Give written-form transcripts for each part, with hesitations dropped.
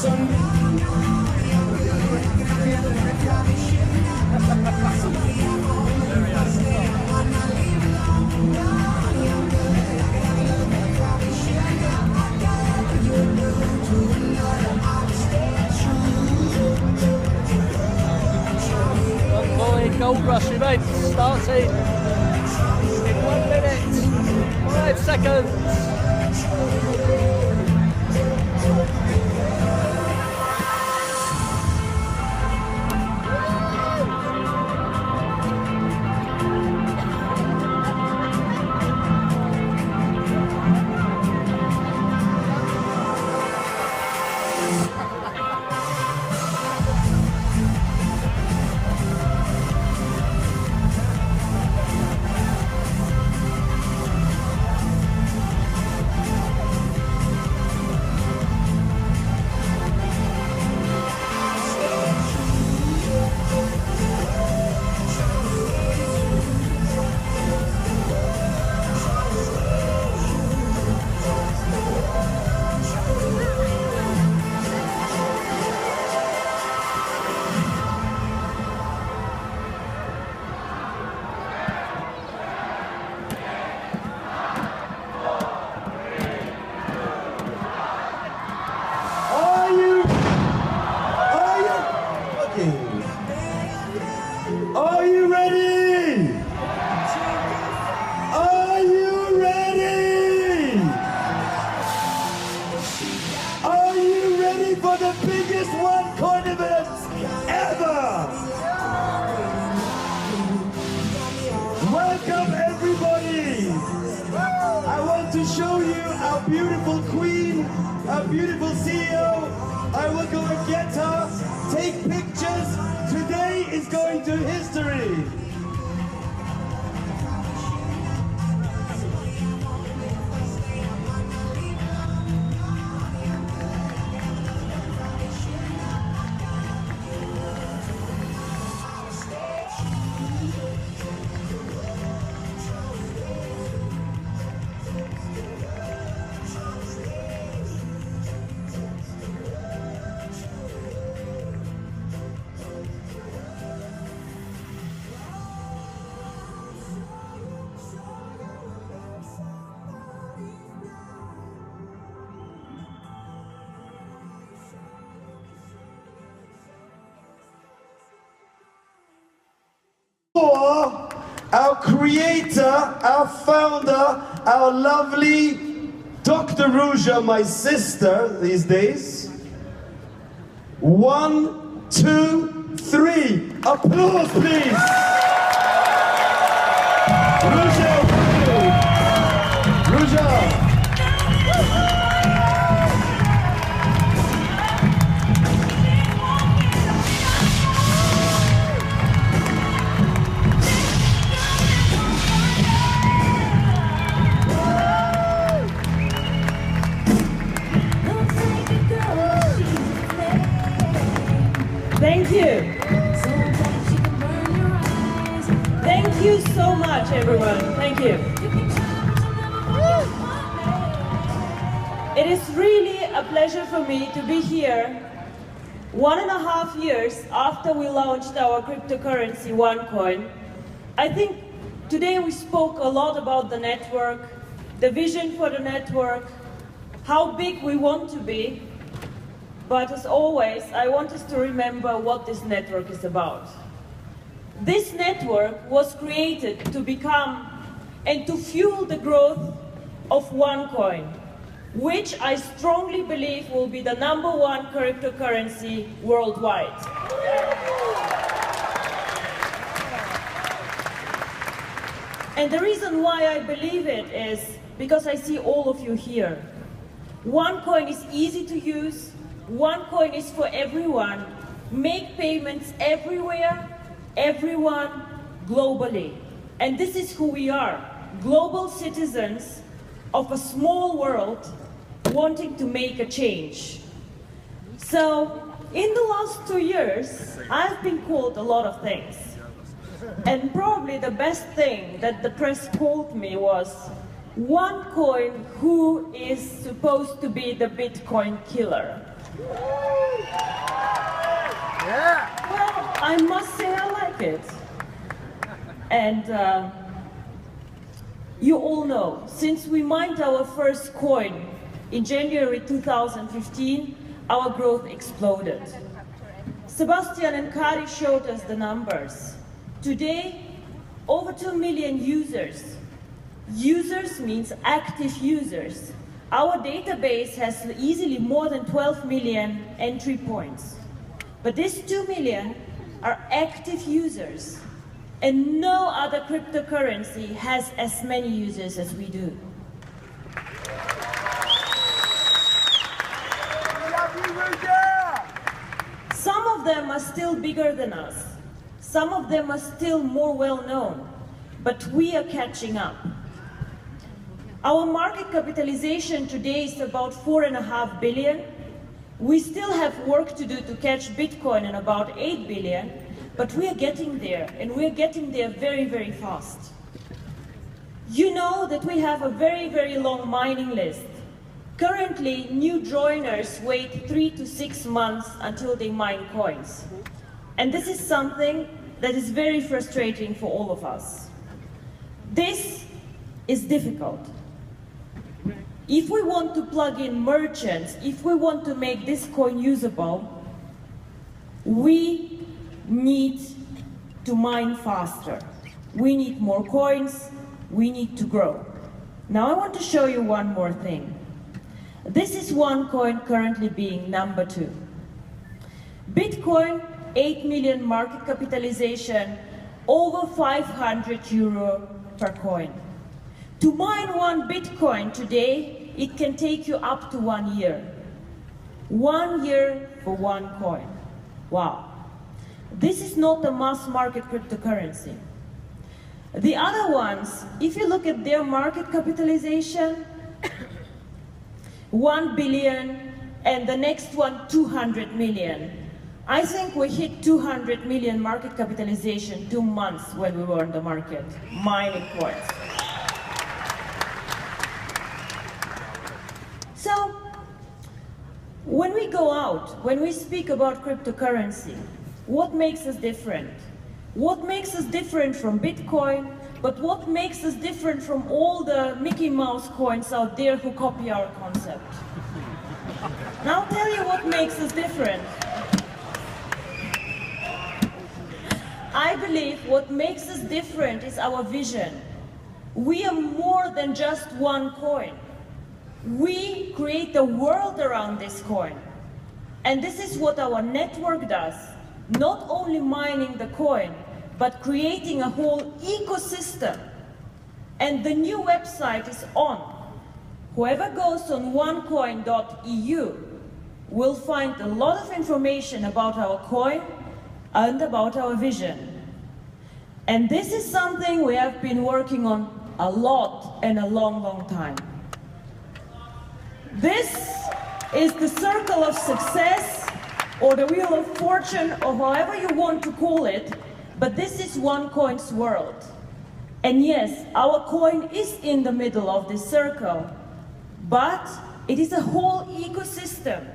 OneCoin Gold Rush event starting in 1 minute, 5 seconds. Are you ready? Are you ready? Are you ready for the biggest OneCoin event ever? Welcome everybody. I want to show you our beautiful queen, our beautiful CEO. I will go and get her, take pictures. Today is going to history. Our creator, our founder, our lovely Dr. Ruja, my sister these days. 1, 2, 3. Applause, please. Ruja, Ruja. Thank you. Thank you so much, everyone. Thank you. It is really a pleasure for me to be here 1.5 years after we launched our cryptocurrency OneCoin. I think today we spoke a lot about the network, the vision for the network, how big we want to be. But as always, I want us to remember what this network is about. This network was created to become and to fuel the growth of OneCoin, which I strongly believe will be the #1 cryptocurrency worldwide. And the reason why I believe it is because I see all of you here. OneCoin is easy to use. OneCoin is for everyone. Make payments everywhere, everyone, globally. And this is who we are, global citizens of a small world wanting to make a change. So, in the last 2 years, I've been called a lot of things. And probably the best thing that the press called me was OneCoin, who is supposed to be the Bitcoin killer. Well, I must say I like it. And you all know, since we mined our first coin in January 2015, our growth exploded. Sebastian and Kari showed us the numbers. Today, over 2 million users. Users means active users. Our database has easily more than 12 million entry points. But these 2 million are active users. And no other cryptocurrency has as many users as we do. Some of them are still bigger than us. Some of them are still more well-known. But we are catching up. Our market capitalization today is about 4.5 billion. We still have work to do to catch Bitcoin in about 8 billion, but we are getting there, and we are getting there very, very fast. You know that we have a very, very long mining list. Currently, new joiners wait 3 to 6 months until they mine coins. And this is something that is very frustrating for all of us. This is difficult. If we want to plug in merchants, if we want to make this coin usable, we need to mine faster. We need more coins, we need to grow. Now I want to show you one more thing. This is OneCoin currently being number 2. Bitcoin, 8 million market capitalization, over 500 euro per coin. To mine 1 Bitcoin today, it can take you up to 1 year. 1 year for 1 coin. Wow. This is not a mass market cryptocurrency. The other ones, if you look at their market capitalization, 1 billion, and the next one 200 million. I think we hit 200 million market capitalization 2 months when we were on the market, mining coins. So, when we go out, when we speak about cryptocurrency, what makes us different? What makes us different from Bitcoin, but what makes us different from all the Mickey Mouse coins out there who copy our concept? Now I'll tell you what makes us different. I believe what makes us different is our vision. We are more than just one coin. We create a world around this coin. And this is what our network does. Not only mining the coin, but creating a whole ecosystem. And the new website is on. Whoever goes on onecoin.eu will find a lot of information about our coin and about our vision. And this is something we have been working on a lot and a long, long time. This is the circle of success, or the wheel of fortune, or however you want to call it, but this is OneCoin's world. And yes, our coin is in the middle of this circle, but it is a whole ecosystem.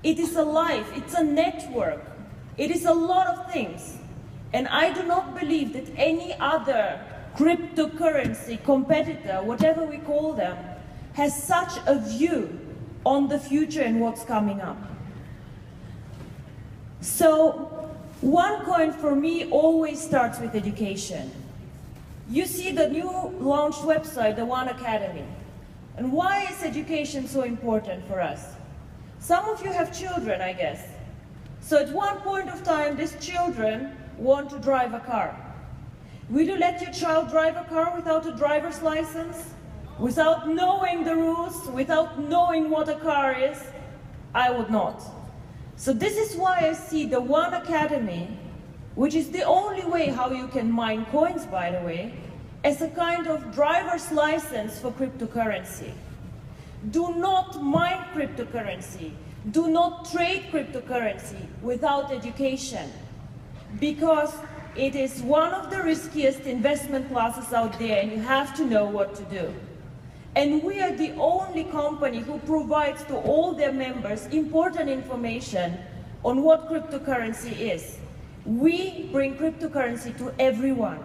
It is a life, it's a network. It is a lot of things. And I do not believe that any other cryptocurrency competitor, whatever we call them, has such a view on the future and what's coming up. So, OneCoin for me always starts with education. You see the new launched website, the One Academy. And why is education so important for us? Some of you have children, I guess. So at one point of time, these children want to drive a car. Will you let your child drive a car without a driver's license? Without knowing the rules, without knowing what a car is? I would not. So this is why I see the One Academy, which is the only way how you can mine coins, by the way, as a kind of driver's license for cryptocurrency. Do not mine cryptocurrency. Do not trade cryptocurrency without education, because it is one of the riskiest investment classes out there, and you have to know what to do. And we are the only company who provides to all their members important information on what cryptocurrency is. We bring cryptocurrency to everyone.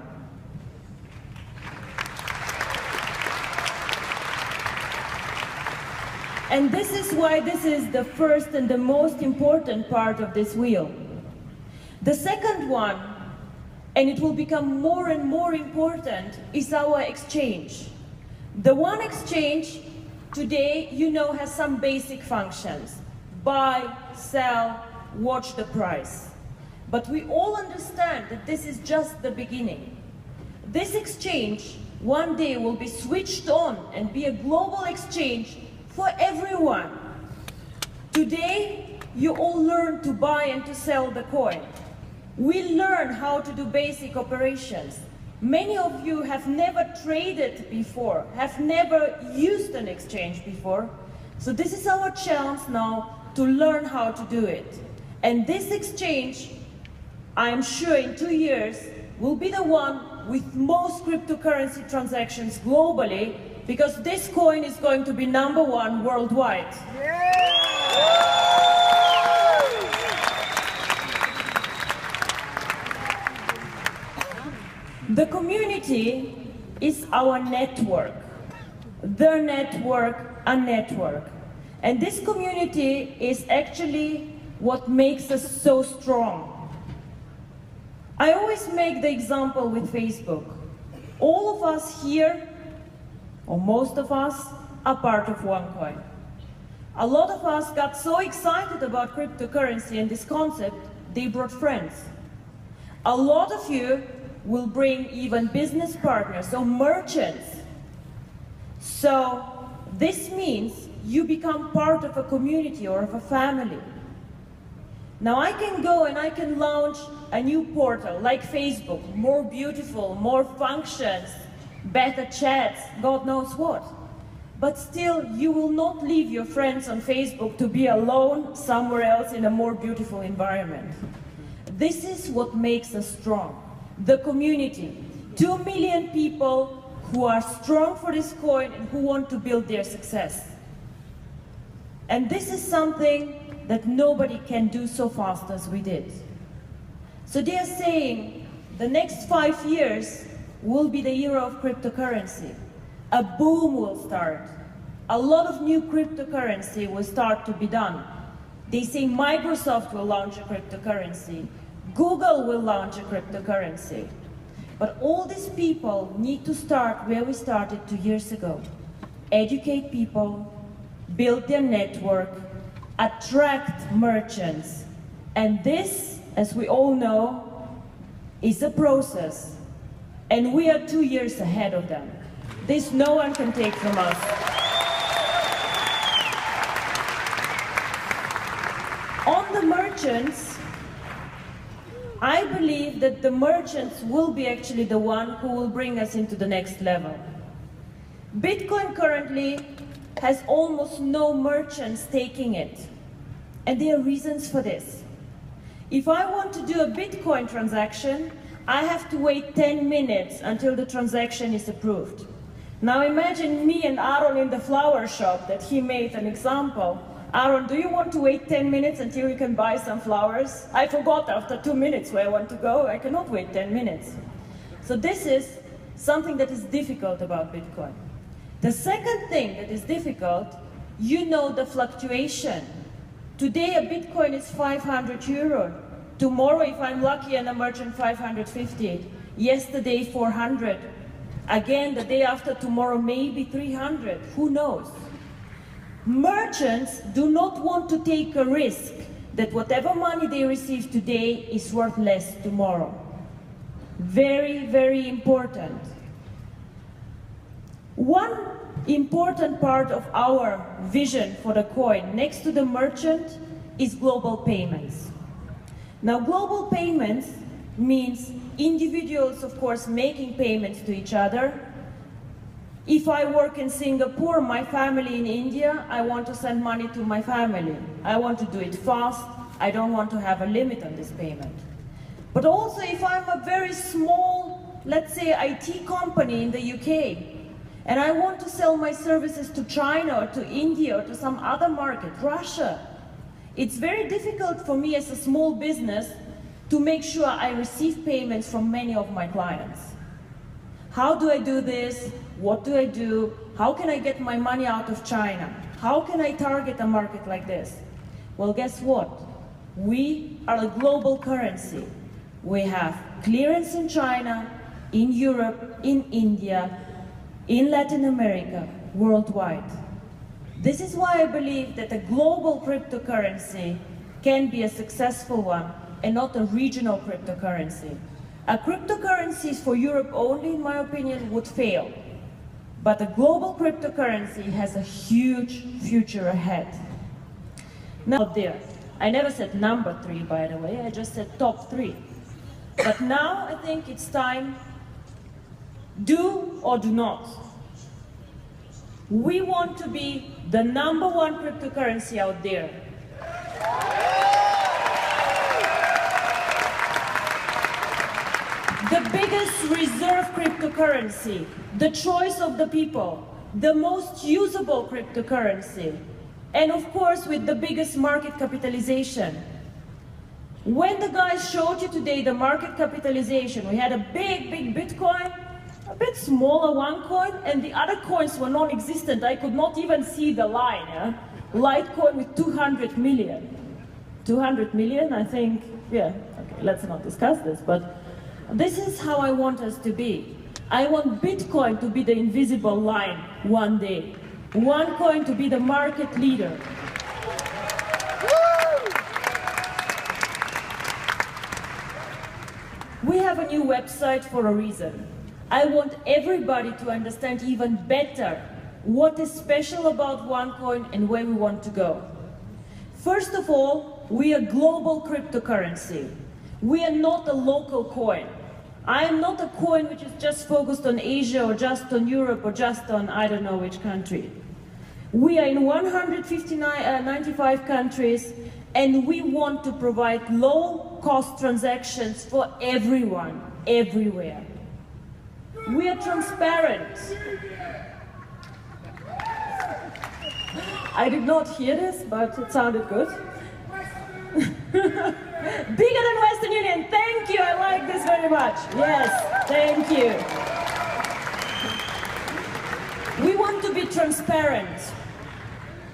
And this is why this is the first and the most important part of this wheel. The second one, and it will become more and more important, is our exchange. The one exchange today, you know, has some basic functions. Buy, sell, watch the price. But we all understand that this is just the beginning. This exchange one day will be switched on and be a global exchange for everyone. Today, you all learn to buy and to sell the coin. We learn how to do basic operations. Many of you have never traded before, have never used an exchange before. So this is our chance now to learn how to do it. And this exchange, I'm sure in 2 years, will be the one with most cryptocurrency transactions globally, because this coin is going to be #1 worldwide. The community is our network, the network, a network. And this community is actually what makes us so strong. I always make the example with Facebook. All of us here, or most of us, are part of OneCoin. A lot of us got so excited about cryptocurrency and this concept, they brought friends. A lot of you will bring even business partners or merchants. So this means you become part of a community or of a family. Now I can go and I can launch a new portal like Facebook, more beautiful, more functions, better chats, God knows what. But still, you will not leave your friends on Facebook to be alone somewhere else in a more beautiful environment. This is what makes us strong. The community, 2 million people who are strong for this coin and who want to build their success. And this is something that nobody can do so fast as we did. So they are saying the next 5 years will be the era of cryptocurrency. A boom will start. A lot of new cryptocurrency will start to be done. They say Microsoft will launch a cryptocurrency. Google will launch a cryptocurrency. But all these people need to start where we started 2 years ago. Educate people, build their network, attract merchants. And this, as we all know, is a process. And we are 2 years ahead of them. This no one can take from us. On the merchants, I believe that the merchants will be actually the one who will bring us into the next level. Bitcoin currently has almost no merchants taking it. And there are reasons for this. If I want to do a Bitcoin transaction, I have to wait 10 minutes until the transaction is approved. Now imagine me and Aaron in the flower shop that he made an example. Aaron, do you want to wait 10 minutes until you can buy some flowers? I forgot after 2 minutes where I want to go. I cannot wait 10 minutes. So this is something that is difficult about Bitcoin. The second thing that is difficult, you know the fluctuation. Today a Bitcoin is 500 euro. Tomorrow, if I'm lucky and a merchant, 550. Yesterday, 400. Again, the day after tomorrow, maybe 300. Who knows? Merchants do not want to take a risk that whatever money they receive today is worth less tomorrow. Very, very important. One important part of our vision for the coin, next to the merchant, is global payments. Now, global payments means individuals, of course, making payments to each other. If I work in Singapore, my family in India, I want to send money to my family. I want to do it fast. I don't want to have a limit on this payment. But also if I'm a very small, let's say, IT company in the UK, and I want to sell my services to China or to India or to some other market, Russia, It's very difficult for me as a small business to make sure I receive payments from many of my clients. How do I do this? What do I do? How can I get my money out of China? How can I target a market like this? Well, guess what? We are a global currency. We have clearance in China, in Europe, in India, in Latin America, worldwide. This is why I believe that a global cryptocurrency can be a successful one and not a regional cryptocurrency. A cryptocurrency for Europe only, in my opinion, would fail. But a global cryptocurrency has a huge future ahead. Now there, I never said number 3, by the way, I just said top 3. But now I think it's time, do or do not. We want to be the #1 cryptocurrency out there. The biggest reserve cryptocurrency, the choice of the people, the most usable cryptocurrency, and of course with the biggest market capitalization. When the guys showed you today the market capitalization, we had a big Bitcoin, a bit smaller OneCoin, and the other coins were non-existent. I could not even see the line. Litecoin with 200 million. 200 million, I think, yeah, okay, let's not discuss this, but this is how I want us to be. I want Bitcoin to be the invisible line one day. OneCoin to be the market leader. We have a new website for a reason. I want everybody to understand even better what is special about OneCoin and where we want to go. First of all, we are a global cryptocurrency. We are not a local coin. I am not a coin which is just focused on Asia or just on Europe or just on I don't know which country. We are in 95 countries, and we want to provide low-cost transactions for everyone, everywhere. We are transparent. I did not hear this, but it sounded good. Bigger than Western Union, thank you, I like this very much. Yes, thank you. We want to be transparent.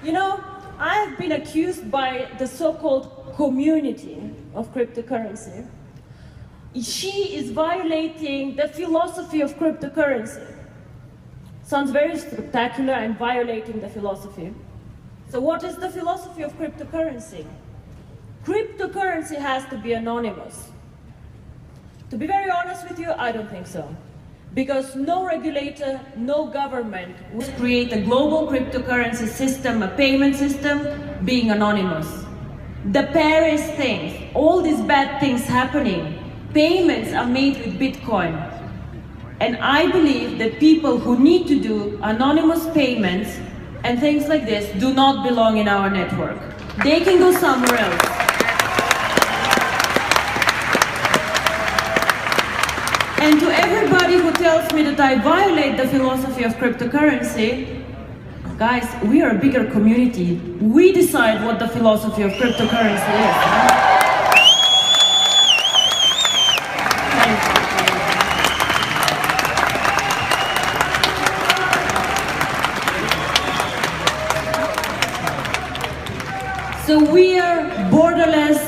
You know, I have been accused by the so-called community of cryptocurrency. She is violating the philosophy of cryptocurrency. Sounds very spectacular and violating the philosophy. So what is the philosophy of cryptocurrency? Cryptocurrency has to be anonymous. To be very honest with you, I don't think so. Because no regulator, no government would create a global cryptocurrency system, a payment system, being anonymous. The Paris things, all these bad things happening, payments are made with Bitcoin. And I believe that people who need to do anonymous payments and things like this do not belong in our network. They can go somewhere else. And to everybody who tells me that I violate the philosophy of cryptocurrency, guys, we are a bigger community. We decide what the philosophy of cryptocurrency is. So we are borderless,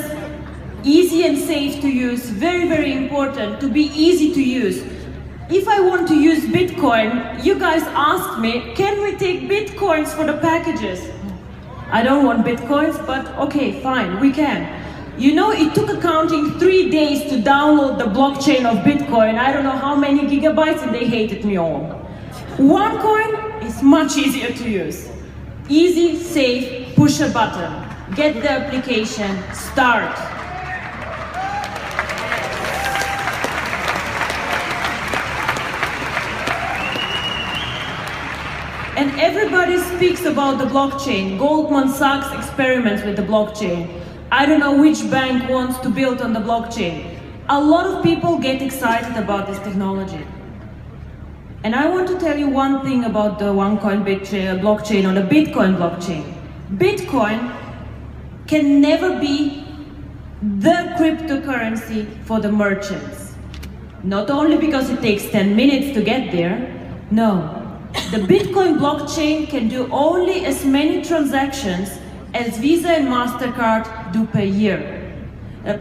easy and safe to use, very, very important to be easy to use. If I want to use Bitcoin, you guys asked me, can we take Bitcoins for the packages? I don't want Bitcoins, but okay, fine, we can. You know, it took accounting 3 days to download the blockchain of Bitcoin. I don't know how many gigabytes, and they hated me all. OneCoin is much easier to use. Easy, safe, push a button. Get the application, start. And everybody speaks about the blockchain. Goldman Sachs experiments with the blockchain. I don't know which bank wants to build on the blockchain. A lot of people get excited about this technology. And I want to tell you one thing about the OneCoin blockchain or the Bitcoin blockchain. Bitcoin can never be the cryptocurrency for the merchants. Not only because it takes 10 minutes to get there, no. The Bitcoin blockchain can do only as many transactions as Visa and MasterCard do per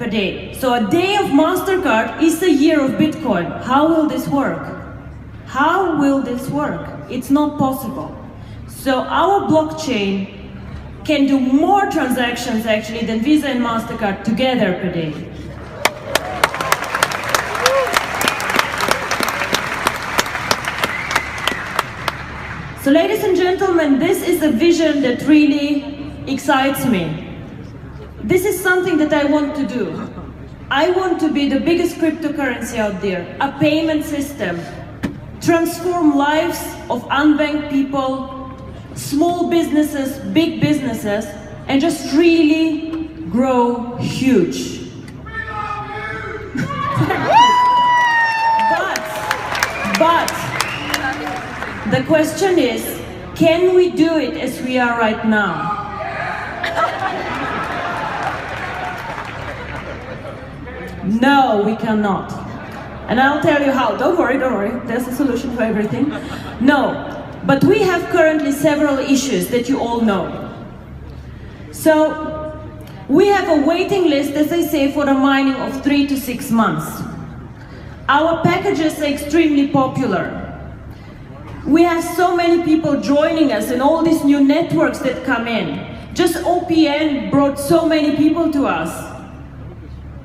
day. So a day of MasterCard is a year of Bitcoin. How will this work? How will this work? It's not possible. So our blockchain can do more transactions actually than Visa and MasterCard together per day. So ladies and gentlemen, this is a vision that really excites me. This is something that I want to do. I want to be the biggest cryptocurrency out there, a payment system, transform lives of unbanked people, small businesses, big businesses, and just really grow huge. But the question is, can we do it as we are right now? No, we cannot. And I'll tell you how. Don't worry, there's a solution for everything. No. But we have currently several issues that you all know. So, we have a waiting list, as I say, for the mining of 3 to 6 months. Our packages are extremely popular. We have so many people joining us and all these new networks that come in. Just OPN brought so many people to us.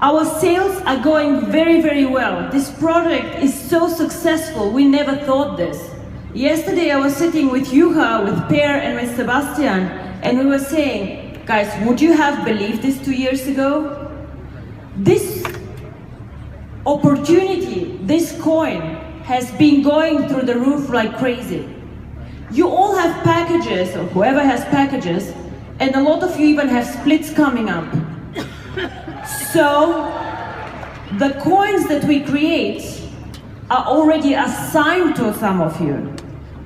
Our sales are going very, very well. This project is so successful, we never thought this. Yesterday I was sitting with Juha, with Per and with Sebastian, and we were saying, guys, would you have believed this 2 years ago? This opportunity, this coin, has been going through the roof like crazy. You all have packages, or whoever has packages, and a lot of you even have splits coming up. So, the coins that we create are already assigned to some of you.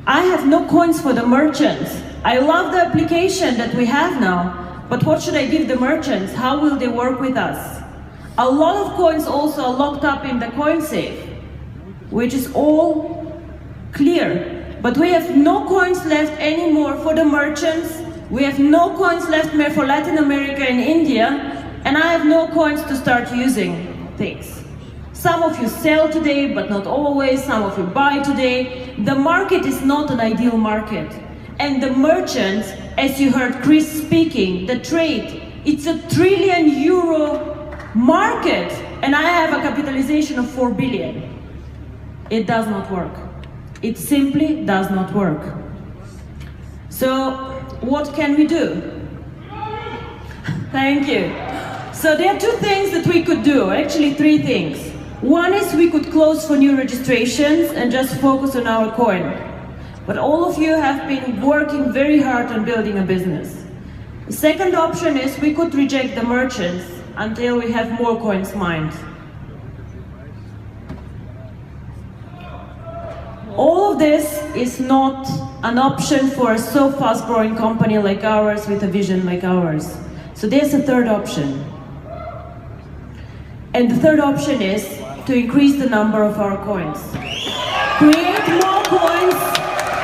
I have no coins for the merchants. I love the application that we have now, but what should I give the merchants? How will they work with us? A lot of coins also are locked up in the coin safe, which is all clear. But we have no coins left anymore for the merchants. We have no coins left more for Latin America and India, and I have no coins to start using things. Some of you sell today, but not always. Some of you buy today. The market is not an ideal market. And the merchants, as you heard Chris speaking, the trade, it's a €1 trillion market, and I have a capitalization of 4 billion. It does not work. It simply does not work. So, what can we do? Thank you. So there are 2 things that we could do, actually 3 things. One is we could close for new registrations and just focus on our coin. But all of you have been working very hard on building a business. The second option is we could reject the merchants until we have more coins mined. All of this is not an option for a so fast growing company like ours with a vision like ours. So there's a third option. And the third option is to increase the number of our coins. Create more coins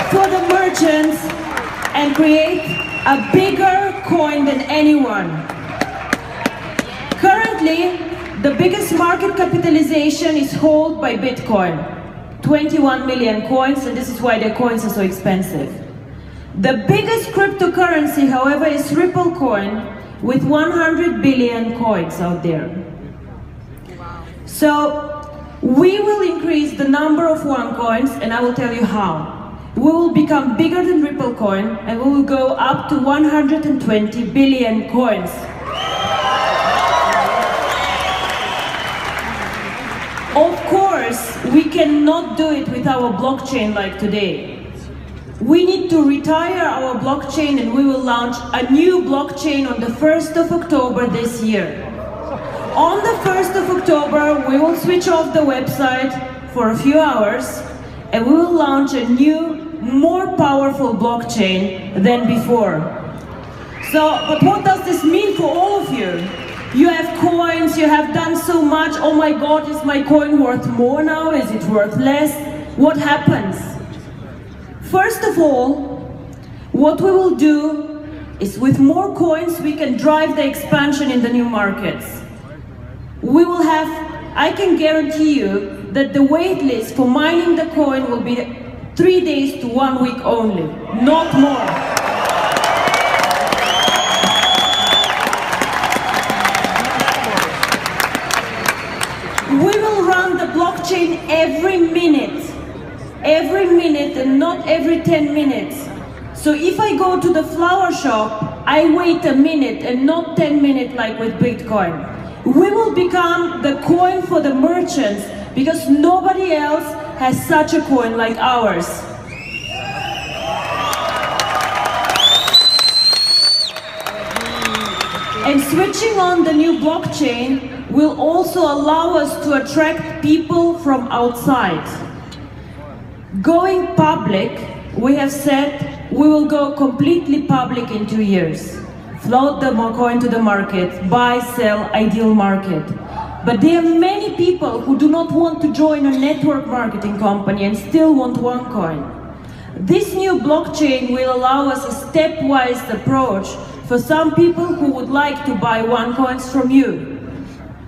for the merchants and create a bigger coin than anyone. Currently, the biggest market capitalization is held by Bitcoin. 21 million coins, and this is why their coins are so expensive. The biggest cryptocurrency, however, is Ripple coin with 100 billion coins out there. So, we will increase the number of OneCoins, and I will tell you how. We will become bigger than Ripple coin, and we will go up to 120 billion coins. Of course, we cannot do it with our blockchain like today. We need to retire our blockchain, and we will launch a new blockchain on the 1st of October this year. On the 1st of October, we will switch off the website for a few hours, and we will launch a new, more powerful blockchain than before. But what does this mean for all of you? You have coins, you have done so much. Oh my God, is my coin worth more now? Is it worth less? What happens? First of all, what we will do is with more coins we can drive the expansion in the new markets. We will have, I can guarantee you that the wait list for mining the coin will be 3 days to 1 week only, not more. We will run the blockchain every minute and not every 10 minutes. So if I go to the flower shop, I wait a minute and not 10 minutes like with Bitcoin. We will become the coin for the merchants because nobody else has such a coin like ours. And switching on the new blockchain will also allow us to attract people from outside. Going public, we have said we will go completely public in 2 years. Float the coin to the market, buy, sell, ideal market. But there are many people who do not want to join a network marketing company and still want OneCoin. This new blockchain will allow us a stepwise approach for some people who would like to buy OneCoins from you.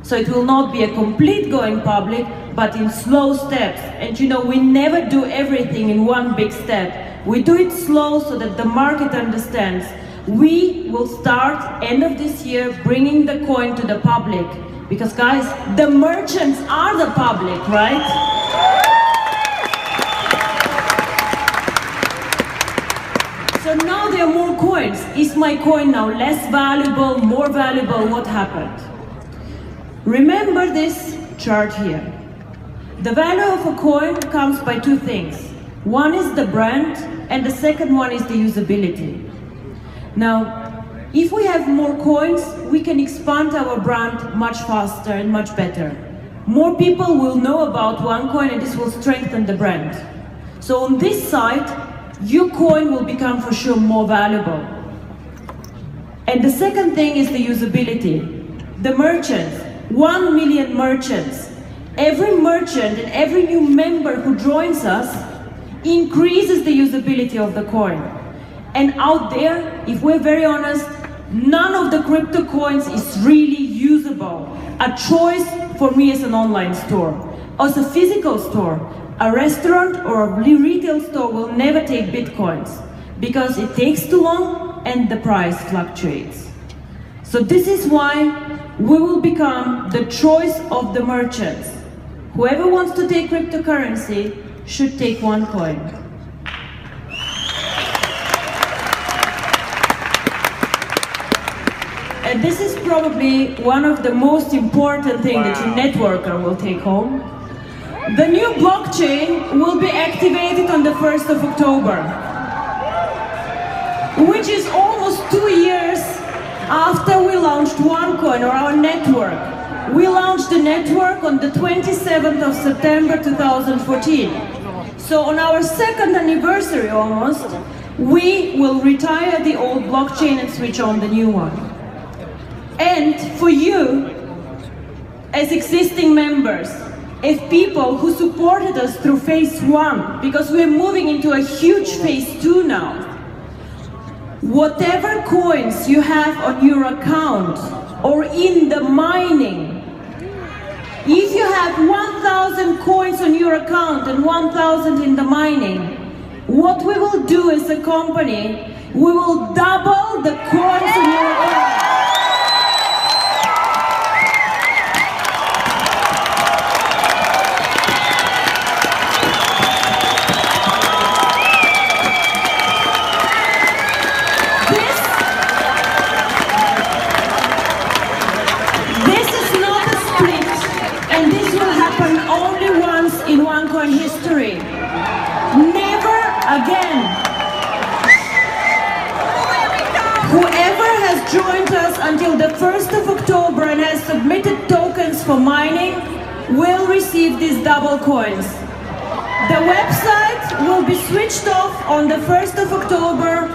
So it will not be a complete going public, but in slow steps. And you know, we never do everything in one big step. We do it slow so that the market understands. We will start end of this year bringing the coin to the public. Because guys, the merchants are the public, right? So now there are more coins. Is my coin now less valuable, more valuable? What happened? Remember this chart here. The value of a coin comes by two things. One is the brand, and the second one is the usability. Now, if we have more coins, we can expand our brand much faster and much better. More people will know about OneCoin and this will strengthen the brand. So on this side, your coin will become for sure more valuable. And the second thing is the usability. The merchants, 1 million merchants. Every merchant and every new member who joins us increases the usability of the coin. And out there, if we're very honest, none of the crypto coins is really usable. A choice for me as an online store. As a physical store, a restaurant or a retail store will never take Bitcoins because it takes too long and the price fluctuates. So this is why we will become the choice of the merchants. Whoever wants to take cryptocurrency should take OneCoin. And this is probably one of the most important things that your networker will take home. The new blockchain will be activated on the 1st of October, which is almost 2 years after we launched OneCoin or our network. We launched the network on the 27th of September 2014. So on our second anniversary almost, we will retire the old blockchain and switch on the new one. And for you, as existing members, as people who supported us through phase 1, because we're moving into a huge phase 2 now, whatever coins you have on your account or in the mining, if you have 1,000 coins on your account and 1,000 in the mining, what we will do as a company, we will double the coins in your account. History. Never again. Whoever has joined us until the 1st of October and has submitted tokens for mining will receive these double coins. The website will be switched off on the 1st of October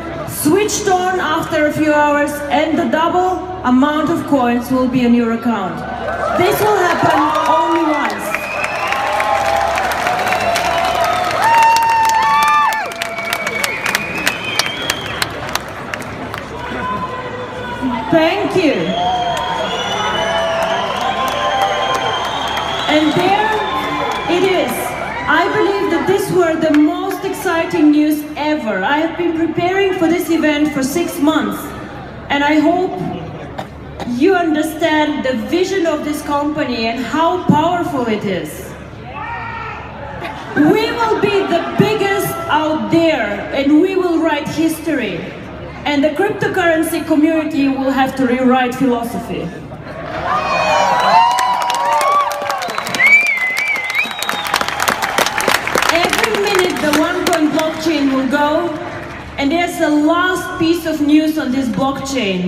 switched on after a few hours, and the double amount of coins will be in your account. This will happen only once. Thank you. And there it is. I believe that these were the most exciting news ever. I have been preparing for this event for 6 months, and I hope you understand the vision of this company and how powerful it is. We will be the biggest out there, and we will write history. And the cryptocurrency community will have to rewrite philosophy. The OneCoin blockchain will go, and there's a last piece of news on this blockchain,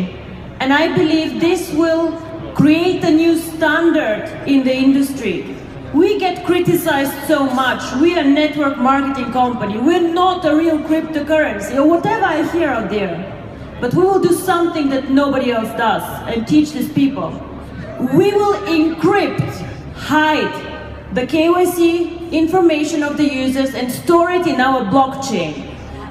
and I believe this will create a new standard in the industry. We get criticized so much. We are a network marketing company. We're not a real cryptocurrency, or whatever I hear out there. But we will do something that nobody else does and teach these people. We will encrypt, hide the KYC information of the users and store it in our blockchain.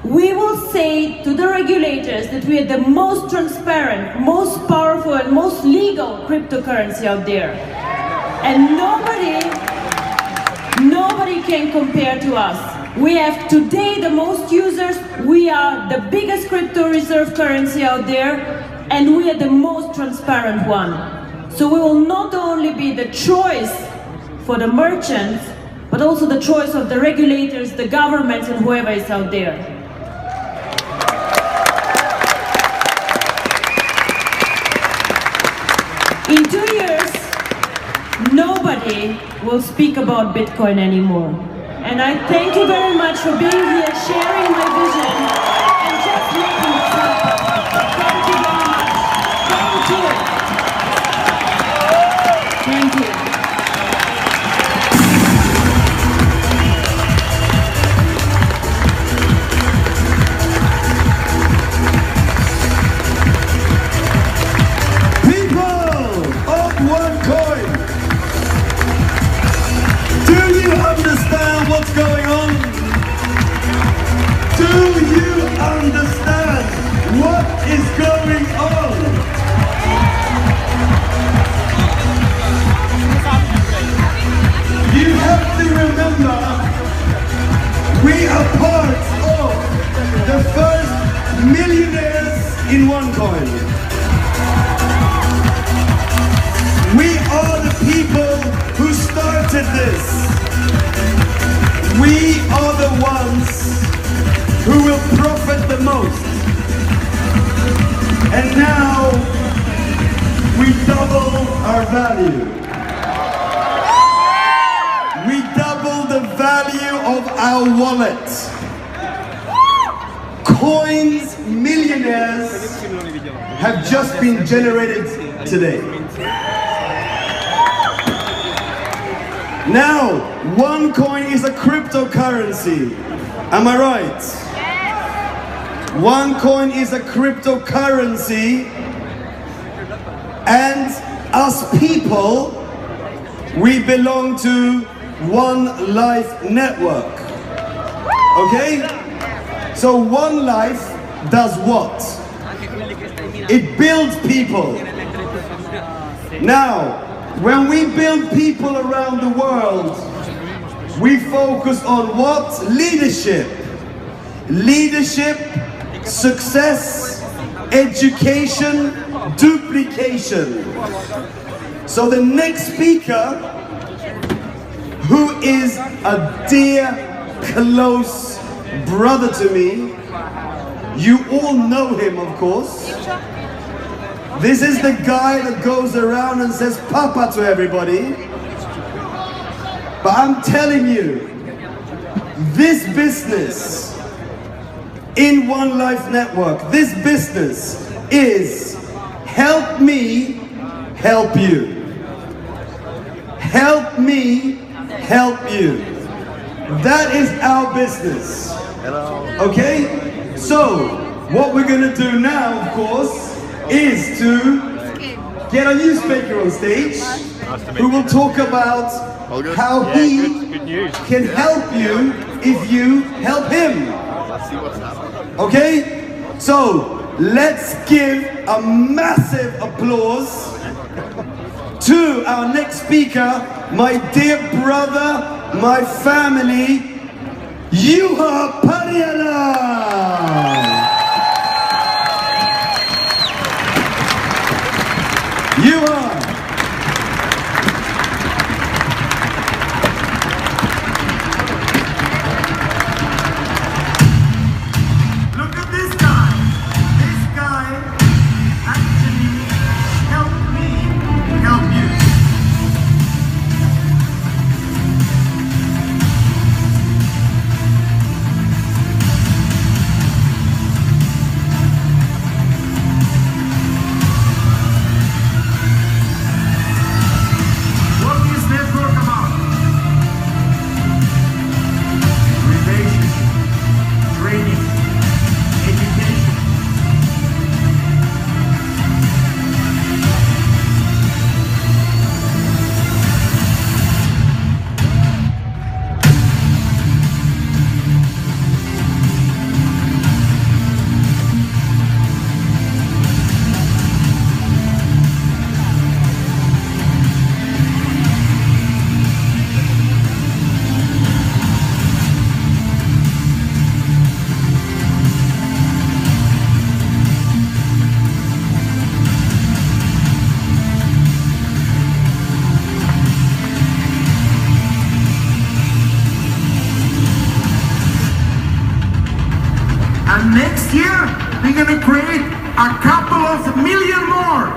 We will say to the regulators that we are the most transparent, most powerful, and most legal cryptocurrency out there. And nobody can compare to us. We have today the most users, we are the biggest crypto reserve currency out there, and we are the most transparent one. So we will not only be the choice for the merchants, but also the choice of the regulators, the governments, and whoever is out there. In 2 years, nobody will speak about Bitcoin anymore. And I thank you very much for being here, sharing my vision, and just making it happen. Thank you very much. Thank you. Thank you. What's going on? Do you understand what is going on? You have to remember, we are part of the first millionaires in OneCoin. We are the people who started this. We are the ones who will profit the most. And now we double our value. We double the value of our wallet. Coins millionaires have just been generated today. Now, OneCoin is a cryptocurrency. Am I right? OneCoin is a cryptocurrency, and as people, we belong to One Life Network. Okay? So One Life does what? It builds people. Now, when we build people around the world, we focus on what? Leadership. Leadership, success, education, duplication. So the next speaker, who is a dear, close brother to me, you all know him, of course. This is the guy that goes around and says Papa to everybody. But I'm telling you, this business in One Life Network, this business is help me help you. Help me help you. That is our business. Okay? So, what we're going to do now, of course, is to get a new speaker on stage who will talk about how he can help you if you help him. Okay? So, let's give a massive applause to our next speaker, my dear brother, my family, Juha Parjala! Juha! Look at this guy. This guy actually helped me help you. What is network about? Relationship, training, education. And next year, we're gonna create a couple of million more.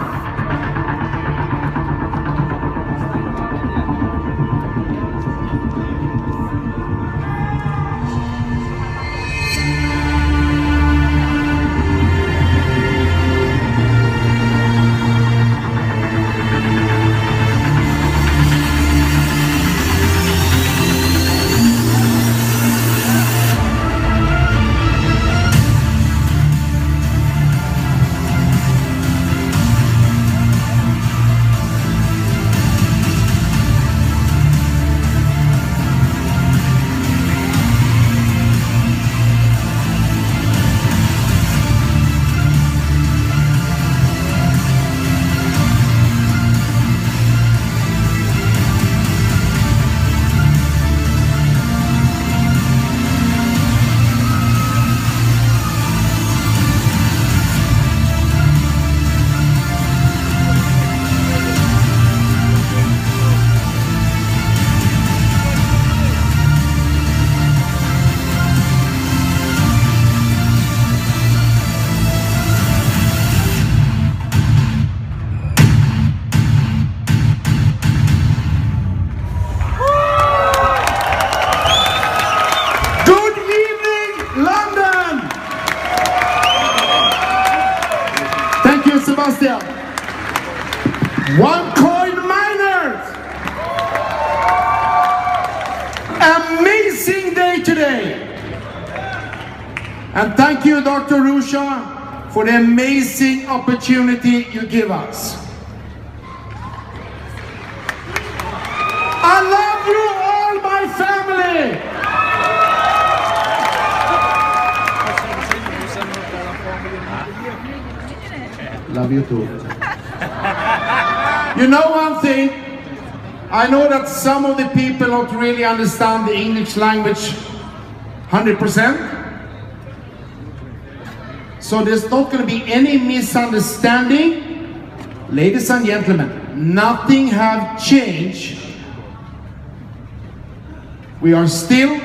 Sebastian. OneCoin miners. Amazing day today. And thank you, Dr. Rusha, for the amazing opportunity you give us. I love you all, my family. Love you too. You know one thing? I know that some of the people don't really understand the English language 100%. So there's not going to be any misunderstanding. Ladies and gentlemen, nothing has changed. We are still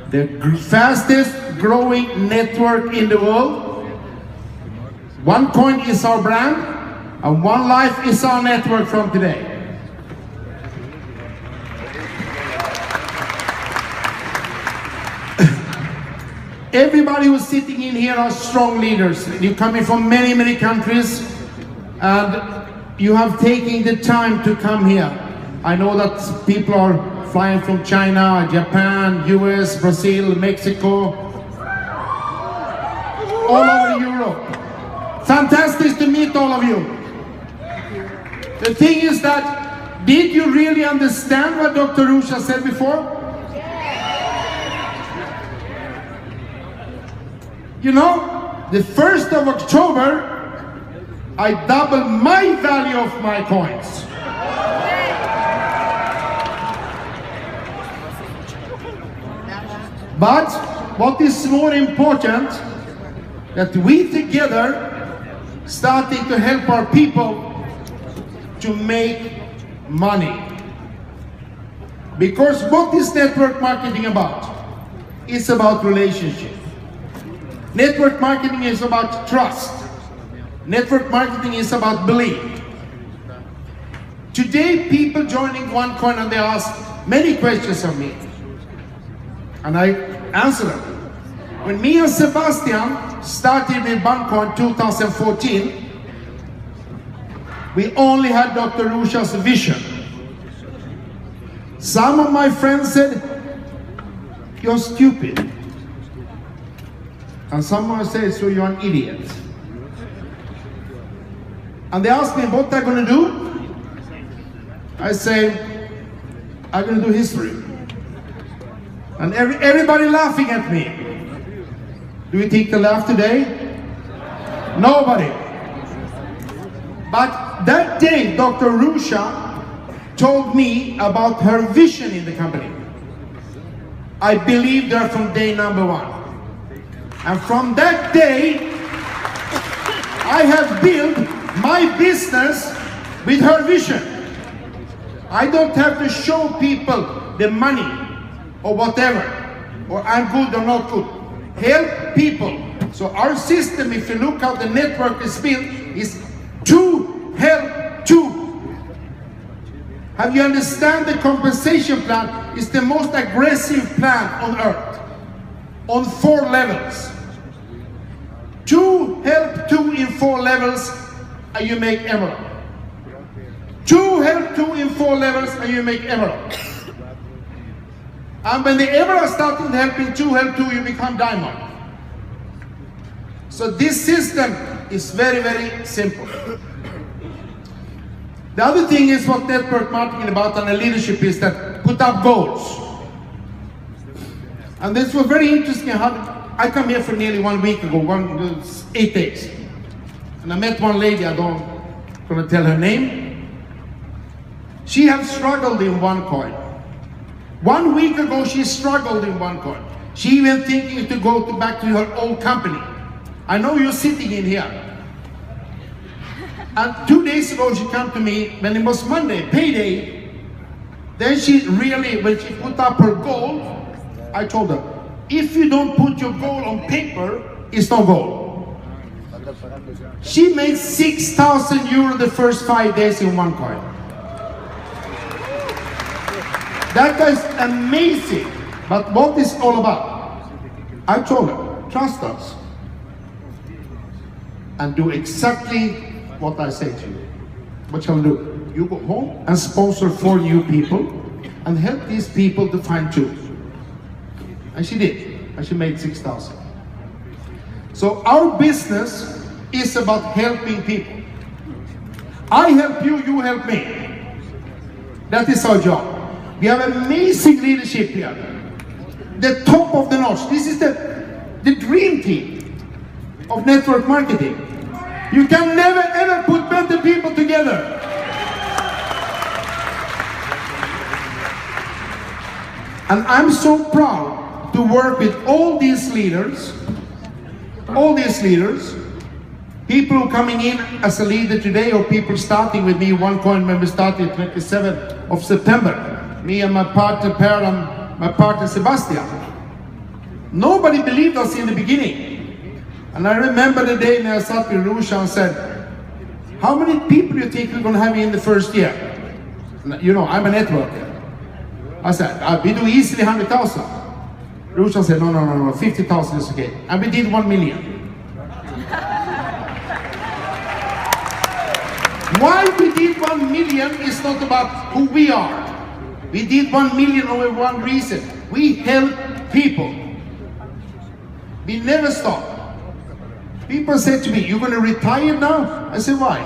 the fastest growing network in the world. OneCoin is our brand, and One Life is our network from today. Everybody who's sitting in here are strong leaders. You're coming from many, many countries, and you have taken the time to come here. I know that people are flying from China, Japan, US, Brazil, Mexico. all over Europe. Fantastic to meet all of you. The thing is that, did you really understand what Dr. Rusha said before? You know, the 1st of October, I doubled my value of my coins. But what is more important, that we together starting to help our people to make money. Because what is network marketing about? It's about relationship. Network marketing is about trust. Network marketing is about belief. Today, people joining OneCoin and they ask many questions of me. And I answer them. When me and Sebastian started with OneCoin 2014, we only had Dr. Rusha's vision. Some of my friends said, "You're stupid." And someone said, "So you're an idiot." And they asked me what I'm going to do. I say, I'm going to do history. And everybody laughing at me. Do you think they laugh today? Nobody. But that day, Dr. Rusha told me about her vision in the company. I believed her from day number one. And from that day, I have built my business with her vision. I don't have to show people the money or whatever, or I'm good or not good. Help people. So our system, if you look how the network is built, is to help to. Have you understand the compensation plan is the most aggressive plan on earth, on 4 levels. To help to in 4 levels, and you make emerald. To help to in 4 levels, and you make emerald. And when the emerald starting helping to help to, you become diamond. So this system is very, very simple. The other thing is what network marketing about and leadership is that put up goals. And this was very interesting. I come here for nearly 1 week ago, 8 days. And I met one lady, I don't gonna tell her name. She has struggled in OneCoin. 1 week ago, she struggled in OneCoin. She even thinking to go back to her old company. I know you're sitting in here. And 2 days ago, she came to me when it was Monday, payday. Then she really, when she put up her goal, I told her, if you don't put your goal on paper, it's no goal. She made 6,000 euro the first 5 days in OneCoin. That is amazing. But what is all about? I told her, trust us. And do exactly what I say to you. What shall we do? You go home and sponsor 4 new people and help these people to find truth. And she did. And she made 6,000. So our business is about helping people. I help you, you help me. That is our job. We have amazing leadership here. The top of the notch. This is the dream team of network marketing. You can never ever put better people together. And I'm so proud to work with all these leaders, people who are coming in as a leader today, or people starting with me. OneCoin member started 27th of September. Me and my partner Per and my partner Sebastian. Nobody believed us in the beginning. And I remember the day when I sat with Rusha and said, how many people do you think we're going to have in the first year? You know, I'm a networker. I said, we do easily 100,000. Rusha said, no, 50,000 is okay. And we did 1 million. Why we did 1 million is not about who we are. We did 1 million over one reason. We help people. We never stop. People say to me, "You're going to retire now?" I say, "Why?"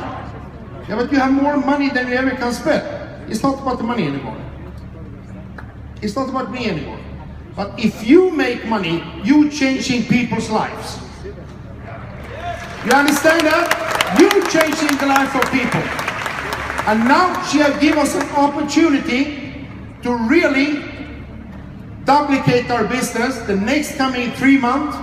"Yeah, but you have more money than you ever can spend." It's not about the money anymore. It's not about me anymore. But if you make money, you changing people's lives. You understand that? You changing the life of people. And now she has given us an opportunity to really duplicate our business the next coming 3 months.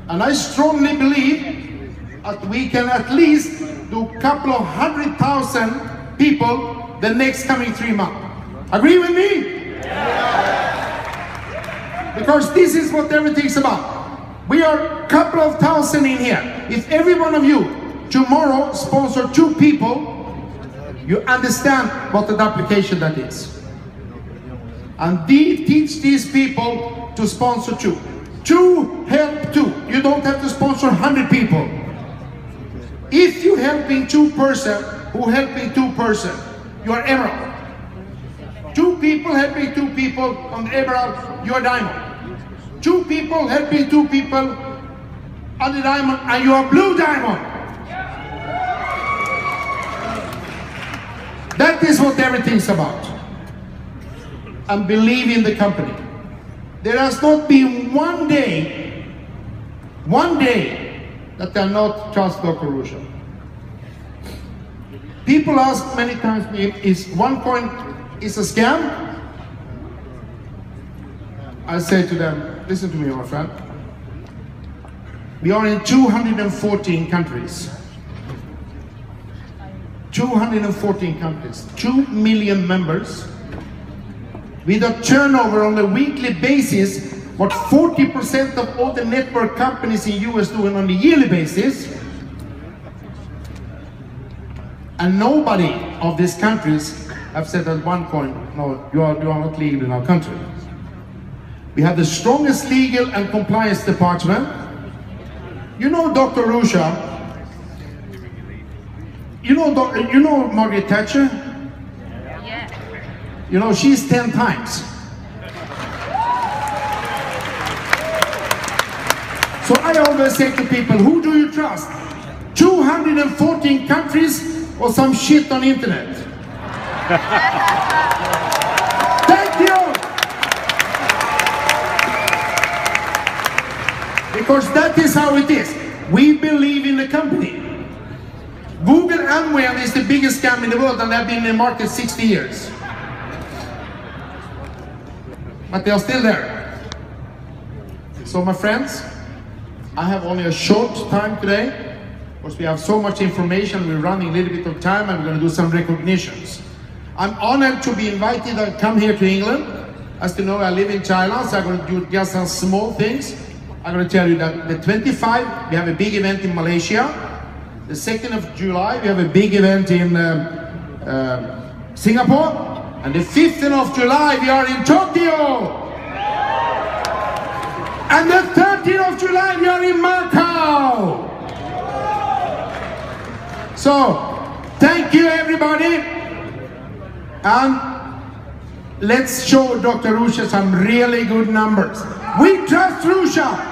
And I strongly believe that we can at least do a couple of 100,000 people the next coming 3 months. Agree with me? Because this is what everything's about. We are a couple of thousand in here. If every one of you tomorrow sponsor 2 people, you understand what the duplication that is. And teach these people to sponsor 2. 2 help 2. You don't have to sponsor 100 people. If you helping 2 person who helping 2 person, you are emerald. 2 people helping 2 people on the emerald, you are diamond. 2 people helping 2 people on the diamond, and you are blue diamond. That is what everything's about. And believe in the company. There has not been one day that I not trust Dr. Rusha. People ask many times me, is OneCoin is a scam? I say to them, listen to me, my friend. We are in 214 countries. 214 countries, 2 million members, with a turnover on a weekly basis, what 40% of all the network companies in US doing on a yearly basis. And nobody of these countries have said that OneCoin, no, you are not legal in our country. We have the strongest legal and compliance department. You know Dr. Rusha, you know Margaret Thatcher? Yeah. You know, she's 10 times. So I always say to people, who do you trust? 214 countries or some shit on internet? Thank you! Because that is how it is. We believe in the company. Google Amway is the biggest scam in the world, and they've been in the market 60 years. But they are still there. So my friends, I have only a short time today, because we have so much information, we're running a little bit of time, and we're going to do some recognitions. I'm honored to be invited to come here to England. As you know, I live in China, so I'm going to do just some small things. I'm going to tell you that the 25th, we have a big event in Malaysia. The 2nd of July, we have a big event in Singapore. And the 5th of July, we are in Tokyo. And the 13th of July, we are in Macau. So, thank you everybody. And let's show Dr. Rusha some really good numbers. We trust Rusha.